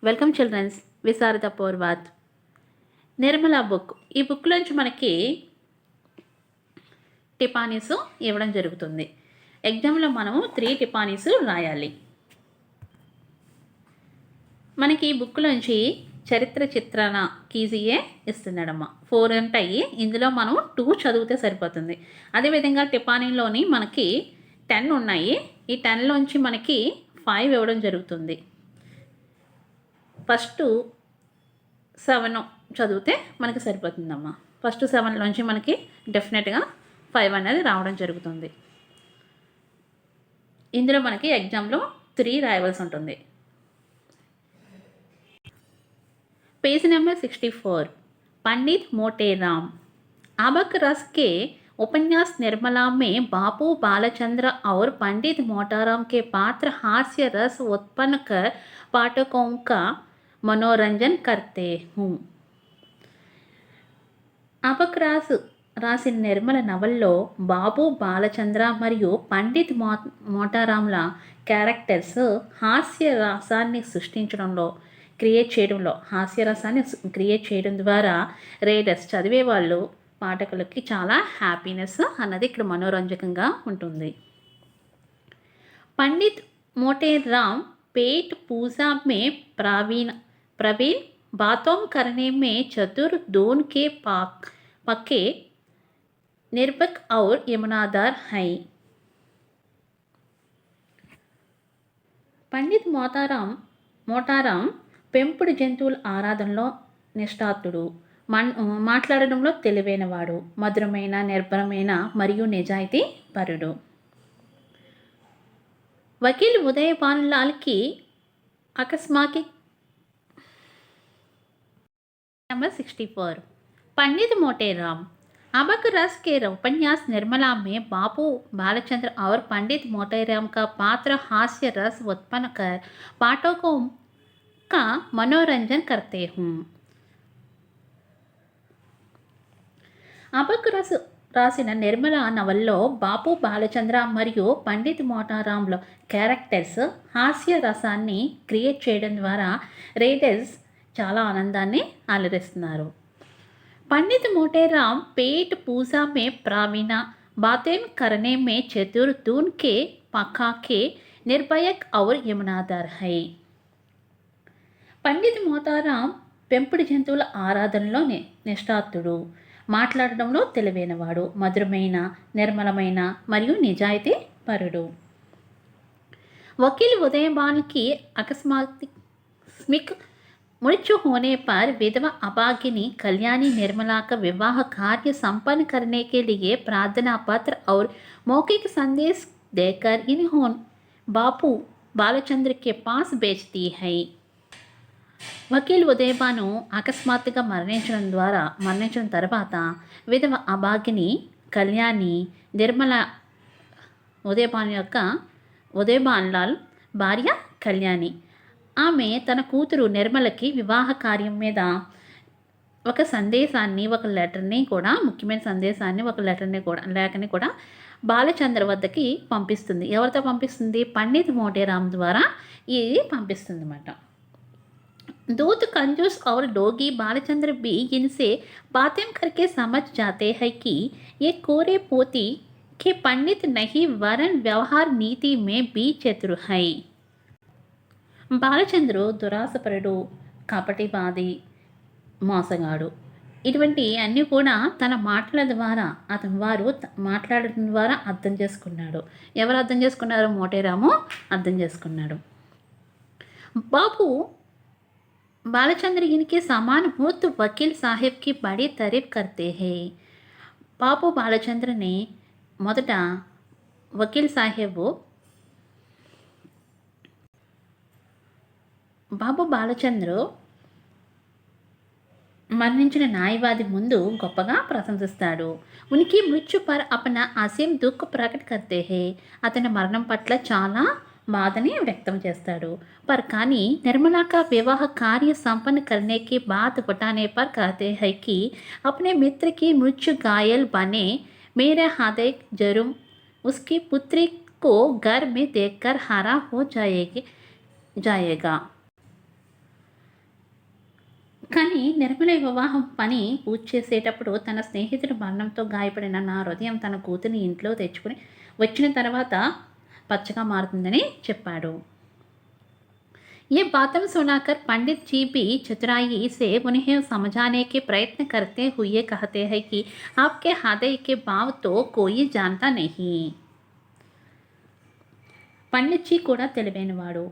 Welcome childrens. Visharad Purvardh Nirmala book. ఈ బుక్లోంచి మనకి టిపానీస్ ఇవ్వడం జరుగుతుంది. ఎగ్జామ్లో మనము 3 టిపానీస్ రాయాలి. మనకి ఈ బుక్లోంచి చరిత్ర చిత్రణ కీజీయే ఇస్తున్నాడమ్మ. 4 ఉంటాయి, ఇందులో మనం 2 చదివితే సరిపోతుంది. అదేవిధంగా టిపానీలోని మనకి 10 ఉన్నాయి. ఈ 10లోంచి మనకి 5 ఇవ్వడం జరుగుతుంది. ఫస్ట్ 7 చదివితే మనకి సరిపోతుందమ్మా. ఫస్ట్ 7లోంచి మనకి డెఫినెట్గా 5 అనేది రావడం జరుగుతుంది. ఇందులో మనకి ఎగ్జామ్లో 3 రాయవలసి ఉంటుంది. पेज नंबर 64 पंडित मोटेराम। अबक रस के उपन्यास निर्मला में बापू बालचंद्र और पंडित मोटेराम के पात्र हास्य रस उत्पन्न कर पाठकों का मनोरंजन करते हूँ। అబక్ రాసిన నిర్మల నవల్లో బాబు బాలచంద్ర మరియు పండిత్ మోటారాంల క్యారెక్టర్స్ హాస్యరసాన్ని క్రియేట్ చేయడం ద్వారా రీడర్స్ చదివేవాళ్ళు పాఠకులకి చాలా హ్యాపీనెస్ అన్నది ఇక్కడ మనోరంజకంగా ఉంటుంది. పండిత్ मोटेराम पेट पूजा में प्रवीण बातों करने में चतुर दोन के पक्के निर्भक और ईमानदार हैं. పండిత్ మోటారాం పెంపుడు జంతువుల ఆరాధనలో నిష్ఠాతుడు, మాట్లాడడంలో తెలివైనవాడు, మధురమైన, నిర్భరమైన మరియు నిజాయితీ పరుడు. వకీల్ ఉదయభానులాల్కి అకస్మాకి नंबर 64 पंडित मोटेराम। अबक रस के उपन्यास निर्मला में बापू बालचंद्र और पंडित मोटेराम का पात्र हास्य रस उत्पन्न कर पाठकों का मनोरंजन करते हूँ. అబక్ రాసిన నిర్మల నవల్లో బాపు బాలచంద్ర మరియు పండిత్ మోటారాంల క్యారెక్టర్స్ హాస్య రసాన్ని క్రియేట్ చేయడం ద్వారా రీడర్స్ చాలా ఆనందాన్ని అలరిస్తున్నారు. పండిత్ मोटेराम पेट पूजा में प्रवीण बातें करने में चतुर दून के पक्के निर्भयक और ईमानदार है. పండిత్ మోటారాం పెంపుడు జంతువుల ఆరాధనలో నిష్ఠాతుడు, మాట్లాడడంలో తెలివైనవాడు, మధురమైన, నిర్మలమైన మరియు నిజాయితీ పరుడు. वकील उदयभान की आकस्मिक मृत्यु होने पर विधवा अभागिनी कल्याणी निर्मला का विवाह कार्य संपन्न करने के लिए प्रार्थना पत्र और मौखिक संदेश देकर इन्होंने बापू बालचंद्र के पास भेजती है. వకీల్ ఉదయభాను అకస్మాత్తుగా మరణించిన తర్వాత విధవ అభాగిని కళ్యాణి నిర్మల ఉదయభాన్లాల్ భార్య కళ్యాణి, ఆమె తన కూతురు నిర్మలకి వివాహ కార్యం మీద ఒక సందేశాన్ని, ఒక లెటర్ని కూడా, ముఖ్యమైన సందేశాన్ని, ఒక లేఖని కూడా బాలచంద్ర వద్దకి పంపిస్తుంది. ఎవరితో పంపిస్తుంది? పండిత్ మోటేరాం ద్వారా ఇది పంపిస్తుంది అన్నమాట. दूत कंजूस और डोगी बालचंद्र भी इनसे बातें करके समझ जाते हैं कि ये कोरे पोती के पंडित नहीं वरन व्यवहार नीति में भी चतुर है. బాలచంద్రు దురాసపరుడు, కపటివాది, మోసగాడు. ఇటువంటి అన్నీ కూడా తన మాటల ద్వారా వారు మాట్లాడడం ద్వారా అర్థం చేసుకున్నాడు. ఎవరు అర్థం చేసుకున్నారు? మోటేరాము అర్థం చేసుకున్నాడు. బాబు बालचंद्र इनके समान हो तो वकील साहब की बड़ी तारीफ करते हैं. बाबू बालचंद्र ने మొదట వకీల్ సాహెబ్ బాబు బాలచంద్ర మరణించిన న్యాయవాది ముందు గొప్పగా ప్రశంసిస్తాడు. ఉనికి మృత్యు పర్ అపన అసీం దుఃఖ ప్రకట్ కర్తే హే. అతని మరణం పట్ల చాలా బాధని వ్యక్తం చేస్తాడు. पर కానీ निर्मला का विवाह कार्य संपन्न करने के बाद बताने पर कहते हैं कि अपने मित्र की मृत्यु घायल बने मेरा हृदय जरूर उसकी पुत्री को घर में देखकर हरा हो जाएगा. కానీ నిర్మల వివాహం పని పూర్తి చేసేటప్పుడు తన స్నేహితుడి మరణంతో గాయపడిన నా హృదయం తన కూతురిని ఇంట్లో తెచ్చుకుని వచ్చిన తర్వాత పచ్చగా మారుతుందని చెప్పాడు. ये बातें सुनाकर पंडित जी भी चतुराई से उन्हें समझाने के प्रयत्न करते हुए कहते हैं कि आपके हृदय के भाव तो कोई जानता नहीं. పండిట్జీ కూడా తెలివైనవాడు.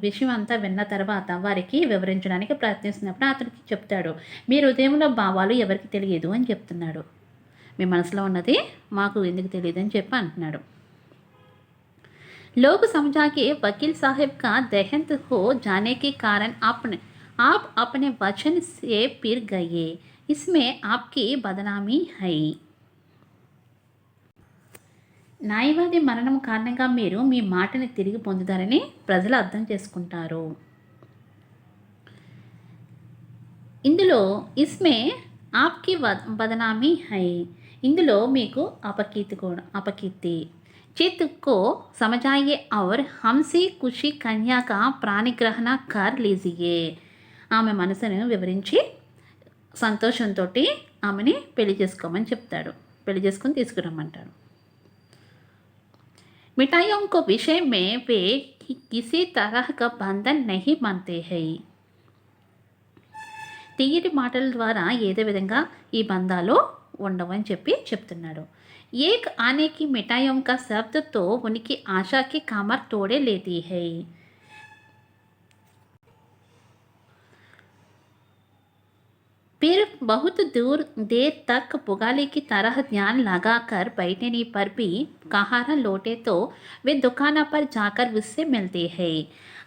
విషయం అంతా విన్న తర్వాత వారికి వివరించడానికి ప్రయత్నిస్తున్నప్పుడు అతనికి చెప్తాడు, మీ హృదయంలో భావాలు ఎవరికి తెలియదు అని చెప్తున్నాడు. మీ మనసులో ఉన్నది మాకు ఎందుకు తెలియదు అని చెప్పి అంటున్నాడు. लोग समझा कि वकील साहब का देहांत हो जाने के कारण आप अपने वचन से फिर गए, इसमें आपकी बदनामी है. న్యాయవాది మరణం కారణంగా మీరు మీ మాటని తిరిగి పొందుతారని ప్రజలు అర్థం చేసుకుంటారు. ఇందులో ఇస్మే ఆప్కి బదనామీ హై, ఇందులో మీకు అపకీర్తి. चित्त को समझाइए और हमसे खुशी कन्या का प्राणिग्रहण कर लीजिए. ఆమె మనసును వివరించి సంతోషంతో ఆమెని పెళ్లి చేసుకోమని చెప్తాడు. పెళ్లి చేసుకొని తీసుకురమ్మంటాడు. मिठाइयों को विषय में वे किसी तरह का बंधन नहीं मानते हैं. తీయటి మాటల ద్వారా ఏదో విధంగా ఈ బంధాలు ఉండవని చెప్తున్నాడు. एक आने की मिठाइयों का शब्द तो उनकी आशा की कमर तोड़े लेती है. फिर बहुत देर तक पुगाली की तरह ध्यान लगाकर बैठने पर भी कहारा लौटे तो वे दुकान पर जाकर उससे मिलते हैं.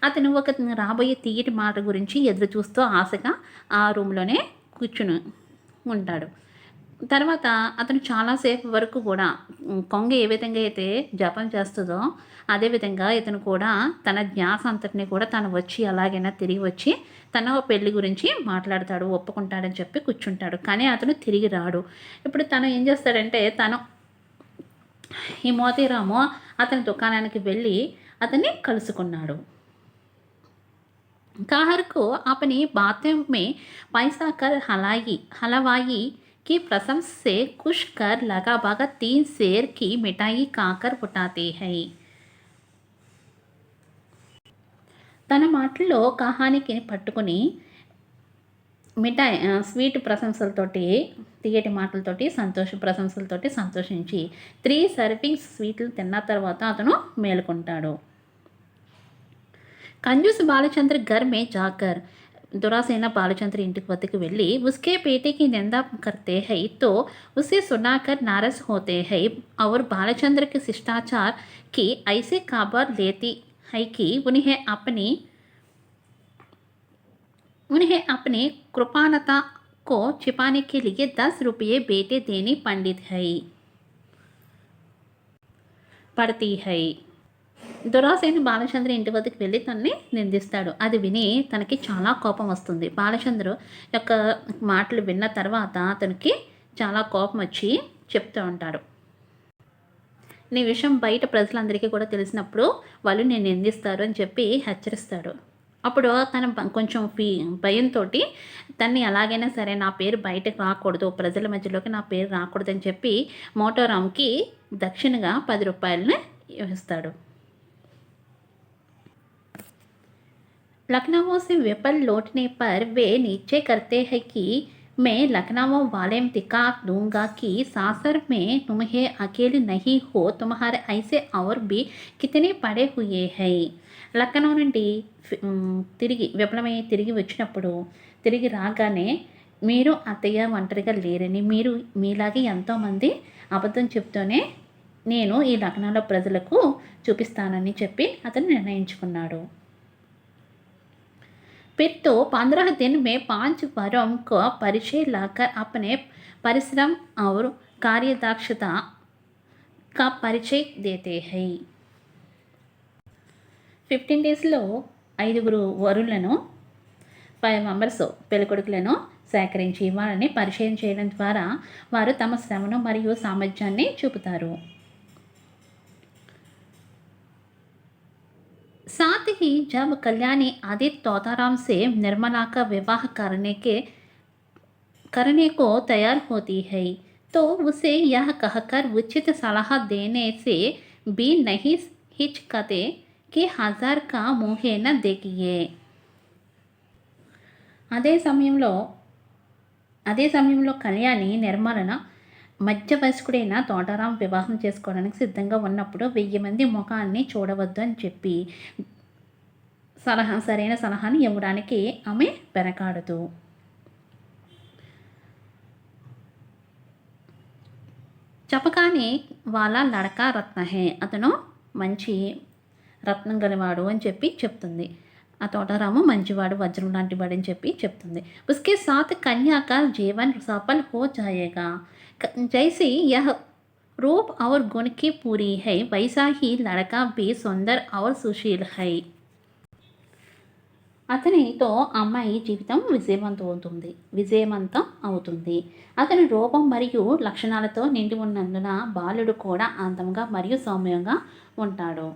అతను ఒక రాబోయే తీయటి మాట గురించి ఎదురు చూస్తూ ఆశగా ఆ రూమ్లోనే కూర్చుని ఉంటాడు. తర్వాత అతను చాలాసేపు వరకు కూడా కొంగ ఏ విధంగా అయితే జపం చేస్తుందో అదేవిధంగా ఇతను కూడా తన ధ్యాస అంతటిని కూడా తను వచ్చి అలాగైనా తిరిగి వచ్చి తన పెళ్లి గురించి మాట్లాడతాడు, ఒప్పుకుంటాడని చెప్పి కూర్చుంటాడు. కానీ అతను తిరిగి రాడు. ఇప్పుడు తను ఏం చేస్తాడంటే ఈ మోతీరాము అతని దుకాణానికి వెళ్ళి అతన్ని కలుసుకున్నాడు. कहर को अपनी बातों में पैसा कर हलवाई की प्रशंसा से खुश कर लगा भागा 3 शेर की मिठाई खाकर उठाते हैं. తన మాటల్లో కహానికి పట్టుకుని మిఠాయి స్వీట్ ప్రశంసలతోటి తీయటి మాటలతోటి ప్రశంసలతోటి సంతోషించి 3 సర్వింగ్స్ స్వీట్లు తిన్న తర్వాత అతను మేలుకుంటాడు. कंजूस बालचंद्र घर में जाकर दुरासेना बालचंद्र इंटिक वद्दकी వెళ్ళి उसके बेटे की निंदा करते हैं तो उसे सुनाकर नाराज होते हैं और बालचंद्र के शिष्टाचार की ऐसे खबर लेती है कि उन्हें अपनी कृपाणता को छिपाने के लिए 10 रुपये बेटे देनी पंडित है पड़ती है. దురాసేన బాలచంద్ర ఇంటి వద్దకు వెళ్ళి తనని నిందిస్తాడు. అది విని తనకి చాలా కోపం వస్తుంది. బాలచంద్ర యొక్క మాటలు విన్న తర్వాత అతనికి చాలా కోపం వచ్చి చెప్తూ ఉంటాడు, నీ విషయం బయట ప్రజలందరికీ కూడా తెలిసినప్పుడు వాళ్ళు నేను నిందిస్తారు అని చెప్పి హెచ్చరిస్తాడు. అప్పుడు తన కొంచెం భయంతో తన్ని ఎలాగైనా సరే నా పేరు బయటకు రాకూడదు, ప్రజల మధ్యలోకి నా పేరు రాకూడదని చెప్పి మోటోరామ్కి దక్షిణగా 10 రూపాయలని ఇస్తాడు. लखनऊ से विपल लौटने पर वे नीचे करते हैं कि मैं लखनऊ वाले दिखा दूंगा कि सासर में तुम्हें अकेले नहीं हो, तुम्हारे ऐसे और भी कितने पड़े हुए हैं. లక్నో నుండి విఫలమై తిరిగి వచ్చినప్పుడు తిరిగి రాగానే మీరు అత్తయ్య ఒంటరిగా లేరని, మీరు మీలాగే ఎంతోమంది అబద్ధం చెప్తూనే నేను ఈ లక్నోలో ప్రజలకు చూపిస్తానని చెప్పి అతను నిర్ణయించుకున్నాడు. फिर तो 15 दिन में 5 वरों को परिचय लाकर अपने परिश्रम और कार्यदक्षता का परिचय देते हैं. 15 డేస్లో 5 వరులను 5 మెంబర్స్ పెళ్ళికొడుకులను సేకరించి వాళ్ళని పరిచయం చేయడం ద్వారా వారు తమ శ్రమను మరియు సామర్థ్యాన్ని చూపుతారు. साथ ही जब कल्याणी आदित्य तोताराम से निर्मला का विवाह करने को तैयार होती है तो उसे यह कहकर उचित सलाह देने से भी नहीं हिचकते कि हजार का मुँहे न देखिए। అదే సమయంలో అదే సమయంలో కళ్యాణి నిర్మలన మధ్య వయస్కుడైన తోటరాం వివాహం చేసుకోవడానికి సిద్ధంగా ఉన్నప్పుడు 1000 మంది ముఖాన్ని చూడవద్దు అని చెప్పి సరైన సలహాని ఇవ్వడానికి ఆమె వెనకాడదు. చెప్పగానే వాళ్ళ లడక రత్న హే, అతను మంచి రత్నం గలవాడు అని చెప్పి చెప్తుంది. ఆ తోటరాము మంచివాడు, వజ్రం లాంటి వాడు అని చెప్పి చెప్తుంది. ఉస్కే సాత్ కన్యా కా జీవన్ సఫల్ హో జాయేగా. జైసే యహ్ రూప్ ఔర్ గుణ్ కి పూరీ హై వైసా హీ లడకా భీ సుందర్ ఔర్ సుశీల్ హై. అతనితో అమ్మాయి జీవితం విజయవంతం అవుతుంది. అతని రూపం మరియు లక్షణాలతో నిండి ఉన్నందున బాలుడు కూడా అందంగా మరియు సౌమ్యంగా ఉంటాడు.